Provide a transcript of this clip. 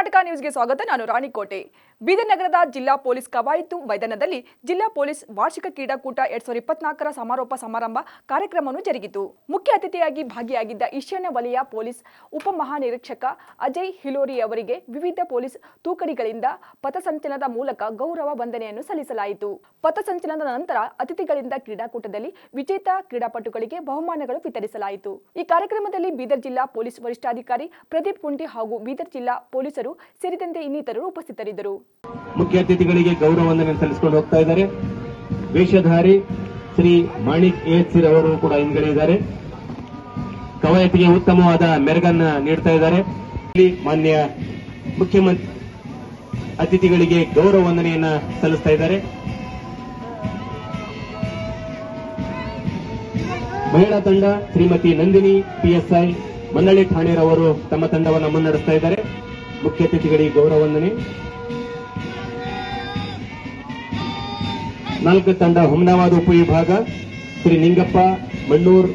ಕರ್ನಾಟಕ ನ್ಯೂಸ್ಗೆ ಸ್ವಾಗತ. ನಾನು ರಾಣಿಕೋಟೆ. ಬೀದರ್ ನಗರದ ಜಿಲ್ಲಾ ಪೊಲೀಸ್ ಕವಾಯತು ಮೈದಾನದಲ್ಲಿ ಜಿಲ್ಲಾ ಪೊಲೀಸ್ ವಾರ್ಷಿಕ ಕ್ರೀಡಾಕೂಟ 2024ರ ಸಮಾರೋಪ ಸಮಾರಂಭ ಕಾರ್ಯಕ್ರಮವನ್ನು ಜರುಗಿತು. ಮುಖ್ಯ ಅತಿಥಿಯಾಗಿ ಭಾಗಿಯಾಗಿದ್ದ ಈಶಾನ್ಯ ವಲಯ ಪೊಲೀಸ್ ಉಪಮಹಾನಿರೀಕ್ಷಕ ಅಜಯ್ ಹಿಲೋರಿ ಅವರಿಗೆ ವಿವಿಧ ಪೊಲೀಸ್ ತೂಕಡಿಗಳಿಂದ ಪಥಸಂಚಲನದ ಮೂಲಕ ಗೌರವ ವಂದನೆಯನ್ನು ಸಲ್ಲಿಸಲಾಯಿತು. ಪಥಸಂಚಲನದ ನಂತರ ಅತಿಥಿಗಳಿಂದ ಕ್ರೀಡಾಕೂಟದಲ್ಲಿ ವಿಜೇತ ಕ್ರೀಡಾಪಟುಗಳಿಗೆ ಬಹುಮಾನಗಳು ವಿತರಿಸಲಾಯಿತು. ಈ ಕಾರ್ಯಕ್ರಮದಲ್ಲಿ ಬೀದರ್ ಜಿಲ್ಲಾ ಪೊಲೀಸ್ ವರಿಷ್ಠಾಧಿಕಾರಿ ಪ್ರದೀಪ್ ಕುಂಟಿ ಹಾಗೂ ಬೀದರ್ ಜಿಲ್ಲಾ ಪೊಲೀಸರು ಸೇರಿದಂತೆ ಇನ್ನಿತರರು ಉಪಸ್ಥಿತರಿದ್ದರು. ಮುಖ್ಯ ಅತಿಥಿಗಳಿಗೆ ಗೌರವ ವಂದನೆ ಸಲ್ಲಿಸಿಕೊಂಡು ಹೋಗ್ತಾ ಇದ್ದಾರೆ. ವೇಷಧಾರಿ ಶ್ರೀ ಮಾಣಿಕ್ ಎಎಚ್ಸಿ ಅವರು ಕೂಡ ಹಿಂದ್ಗಡೆ ಇದ್ದಾರೆ. ಕವಾಯತಿಗೆ ಉತ್ತಮವಾದ ಮೆರುಗನ್ನ ನೀಡ್ತಾ ಇದ್ದಾರೆ. ಮಾನ್ಯ ಮುಖ್ಯಮಂತ್ರಿ ಅತಿಥಿಗಳಿಗೆ ಗೌರವ ವಂದನೆಯನ್ನ ಸಲ್ಲಿಸ್ತಾ ಇದ್ದಾರೆ. ಮಹಿಳಾ ತಂಡ ಶ್ರೀಮತಿ ನಂದಿನಿ ಪಿಎಸ್ಐ ಮಂದಳ್ಳಿ ಠಾಣೆರವರು ತಮ್ಮ ತಂಡವನ್ನು ಮುನ್ನಡೆಸ್ತಾ ಇದ್ದಾರೆ. ಮುಖ್ಯ ಅತಿಥಿಗಳಿಗೆ ಗೌರವ ವಂದನೆ. 4 ತಂಡ ಹುಮನಾಬಾದ್ ಉಪವಿಭಾಗ ಶ್ರೀ ನಿಂಗಪ್ಪ ಮಣ್ಣೂರ್